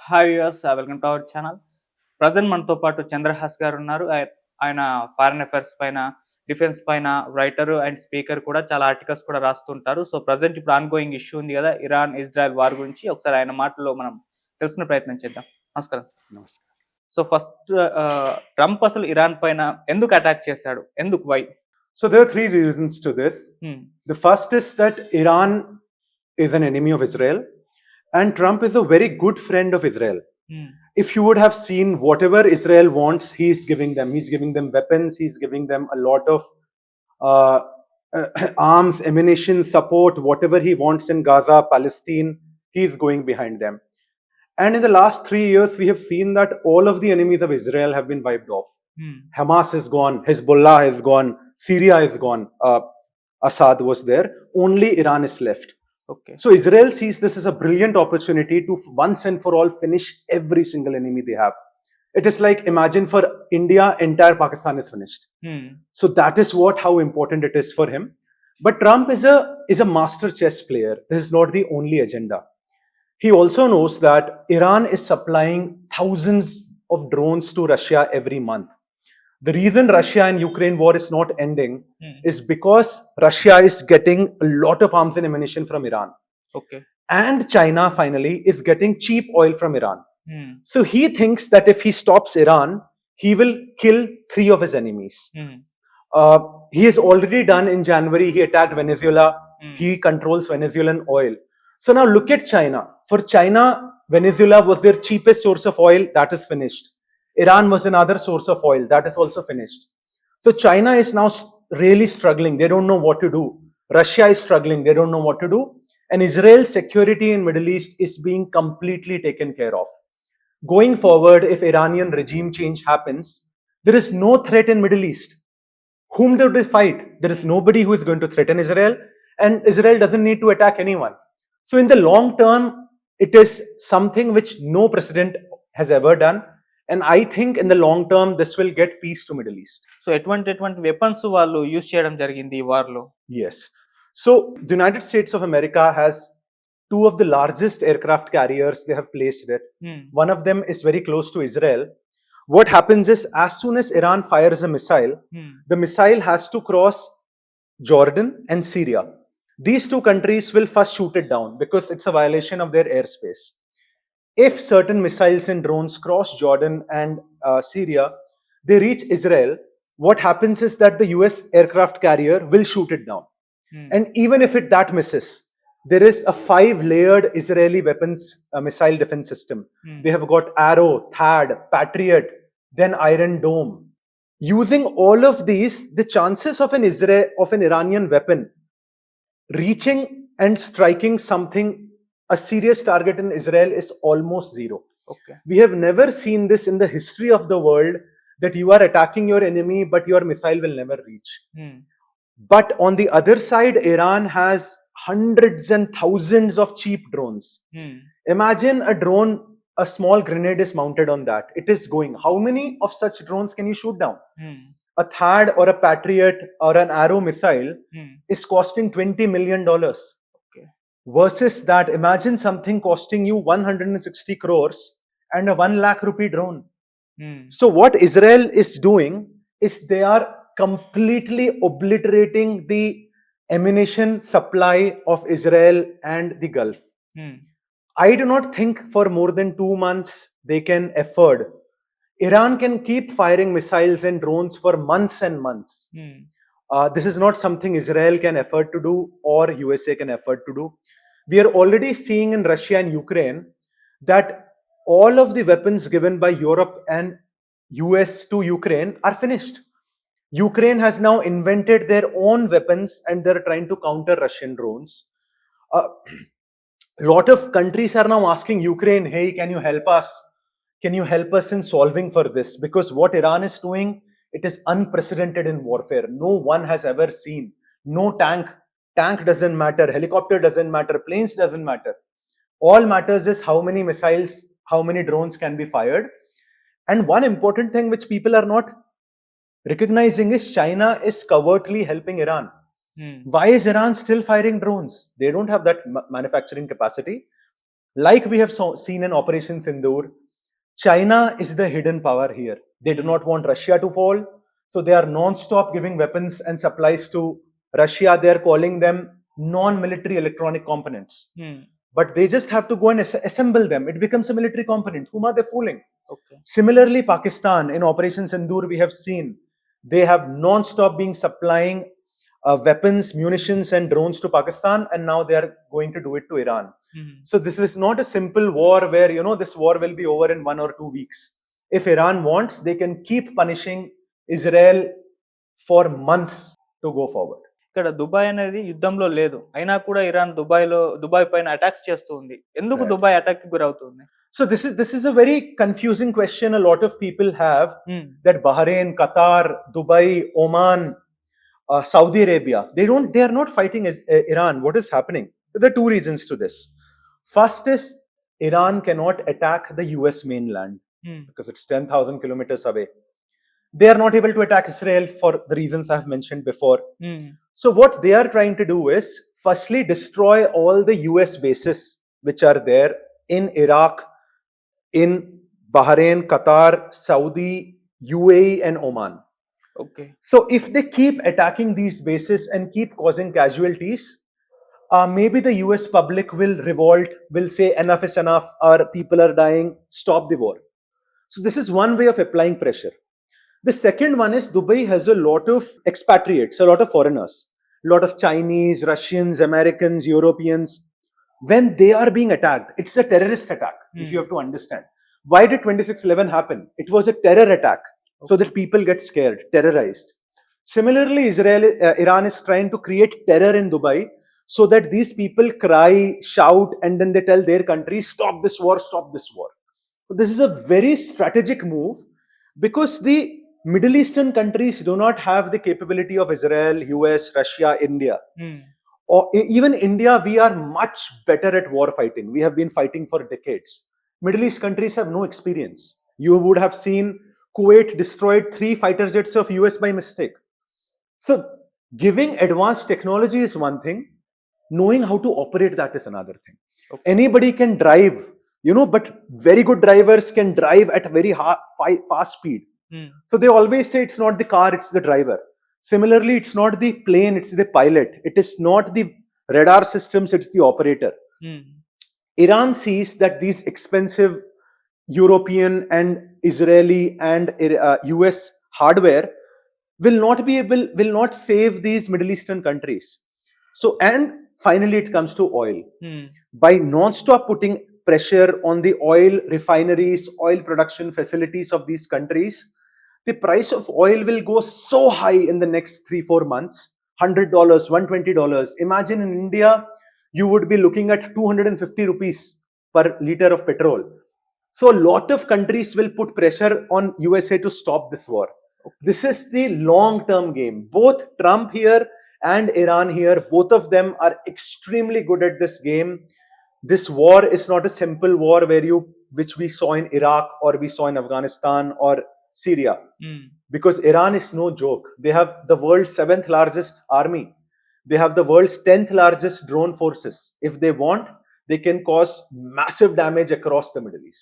Hi viewers, welcome to our channel. Present మనతో పాటు చంద్రహాస్ గారు ఉన్నారు. ఆయన ఫారిన్ అఫైర్స్ పైన, డిఫెన్స్ పైన రైటర్ అండ్ స్పీకర్ కూడా చాలా ఆర్టికల్స్ కూడా రాస్తుంటారు. సో ప్రజెంట్ ఇప్పుడు ఆన్‌గోయింగ్ ఇష్యూ ఉంది కదా, ఇరాన్ ఇజ్రాయెల్ వార్ గురించి ఒకసారి ఆయన మాటల్లో మనం తెలుసుకునే ప్రయత్నం చేద్దాం. నమస్కారం సార్. నమస్కారం. సో ఫస్ట్ ట్రంప్ అసలు ఇరాన్ పైన ఎందుకు అటాక్ చేశాడు? ఎందుకు? Why? So there are three reasons to this. The first is that Iran is an enemy of Israel, and Trump is a very good friend of Israel. If you would have seen whatever Israel wants, he's giving them. He's giving them weapons. He's giving them a lot of arms, ammunition, support. Whatever he wants in Gaza, Palestine, he's going behind them. And in the last 3 years, we have seen that all of the enemies of Israel have been wiped off. Hamas is gone, Hezbollah is gone, Syria is gone, Assad was there, only Iran is left. Okay. So Israel sees this as a brilliant opportunity to once and for all finish every single enemy they have. It is like, imagine for India, entire Pakistan is finished. So that is how important it is for him. But Trump is a master chess player. This is not the only agenda. He also knows that Iran is supplying thousands of drones to Russia every month. The reason Russia and Ukraine war is not ending is because Russia is getting a lot of arms and ammunition from Iran. Okay. And China finally is getting cheap oil from Iran. So he thinks that if he stops Iran, he will kill 3 of his enemies. He has already done in January, he attacked Venezuela. He controls Venezuelan oil. So now look at China. For China, Venezuela was their cheapest source of oil. That is finished. Iran was another source of oil. That is also finished. So China is now really struggling. They don't know what to do. Russia is struggling. They don't know what to do. And Israel's security in Middle East is being completely taken care of. Going forward, if Iranian regime change happens, there is no threat in Middle East. Whom do they fight? There is nobody who is going to threaten Israel. And Israel doesn't need to attack anyone. So in the long term, it is something which no president has ever done. And I think in the long term, this will get peace to Middle East. So ఎటువంటి weapons వాళ్ళు use చేయడం జరిగింది ఈ war లో? Yes. So the United States of America has 2 of the largest aircraft carriers. They have placed it. One of them is very close to Israel. What happens is, as soon as Iran fires a missile, the missile has to cross Jordan and Syria. These 2 countries will first shoot it down because it's a violation of their airspace. If certain missiles and drones cross Jordan and Syria, they reach Israel, what happens is that the US aircraft carrier will shoot it down. And even if that misses, there is a 5-layered Israeli weapons missile defense system. They have got Arrow, THAAD, Patriot, then Iron Dome. Using all of these, the chances of an Iranian weapon reaching and striking something, a serious target in Israel, is almost zero. Okay. We have never seen this in the history of the world, that you are attacking your enemy but your missile will never reach. But on the other side, Iran has hundreds and thousands of cheap drones. Imagine a drone, a small grenade is mounted on that. It is going. How many of such drones can you shoot down? A THAAD or a Patriot or an Arrow missile is costing $20 million. Okay. Versus that, imagine something costing you 160 crores and a 1 lakh rupee drone. So what Israel is doing is they are completely obliterating the ammunition supply of Israel and the Gulf. I do not think for more than 2 months they can afford. Iran can keep firing missiles and drones for months and months. This is not something Israel can afford to do or USA can afford to do. We are already seeing in Russia and Ukraine that all of the weapons given by Europe and US to Ukraine are finished. Ukraine has now invented their own weapons and they're trying to counter Russian drones. A lot of countries are now asking Ukraine, hey, can you help us? Can you help us in solving for this? Because what Iran is doing, it is unprecedented in warfare. No one has ever seen. No tank doesn't matter, helicopter doesn't matter, planes doesn't matter. All matters is how many missiles, how many drones can be fired. And one important thing which people are not recognizing is China is covertly helping Iran. Why is Iran still firing drones? They don't have that manufacturing capacity. Like we have seen in Operation Sindoor, China is the hidden power here. They do not want Russia to fall, so they are non-stop giving weapons and supplies to Russia. They are calling them non-military electronic components. But they just have to go and assemble them. It becomes a military component. Whom are they fooling? Okay. Similarly, Pakistan, in Operation Sindoor, we have seen they have non-stop been supplying weapons, munitions, and drones to Pakistan, and now they are going to do it to Iran. So this is not a simple war where, you know, this war will be over in 1 or 2 weeks. If Iran wants, they can keep punishing Israel for months to go forward. ఇక్కడ Dubai అనేది యుద్ధంలో లేదు, అయినా కూడా Iran Dubai పైన attacks చేస్తూ ఉంది. ఎందుకు దుబాయ్ అటాక్ కి గురవుతుంది? So this is a very confusing question a lot of people have, that Bahrain, Qatar, Dubai, Oman, Saudi Arabia, they are not fighting Iran. What is happening? There are two reasons to this. First is Iran cannot attack the US mainland because it's 10,000 kilometers away. They are not able to attack Israel for the reasons I have mentioned before. So what they are trying to do is firstly destroy all the US bases which are there in Iraq, in Bahrain, Qatar, Saudi, UAE, and Oman. Okay. So if they keep attacking these bases and keep causing casualties, maybe the US public will revolt, will say enough is enough, our people are dying, stop the war. So this is one way of applying pressure. The second one is Dubai has a lot of expatriates, a lot of foreigners, a lot of Chinese, Russians, Americans, Europeans. When they are being attacked, it's a terrorist attack, if you have to understand. Why did 26/11 happen? It was a terror attack, so that people get scared, terrorized. Similarly, Iran is trying to create terror in Dubai so that these people cry, shout, and then they tell their country, stop this war, stop this war. So this is a very strategic move because the Middle Eastern countries do not have the capability of Israel, US, Russia, India. Or even India, we are much better at war fighting. We have been fighting for decades. Middle East countries have no experience. You would have seen Kuwait destroyed 3 fighter jets of US by mistake. So giving advanced technology is one thing. Knowing how to operate that is another thing. Okay. Anybody can drive, you know, but very good drivers can drive at very fast speed. So they always say it's not the car, it's the driver. Similarly, it's not the plane, it's the pilot. It is not the radar systems, it's the operator. Iran sees that these expensive European and Israeli and US hardware will not save these Middle Eastern countries. So, and finally it comes to oil. By non-stop putting pressure on the oil refineries, oil production facilities of these countries, the price of oil will go so high in the next 3-4 months, $100, $120. Imagine in India, you would be looking at 250 rupees per liter of petrol. So a lot of countries will put pressure on USA to stop this war. This is the long-term game. Both Trump here and Iran here, both of them are extremely good at this game. This war is not a simple war which we saw in Iraq or we saw in Afghanistan or Syria. Because Iran is no joke. They have the world's 7th largest army. They have the world's 10th largest drone forces. If they want, they can cause massive damage across the Middle East.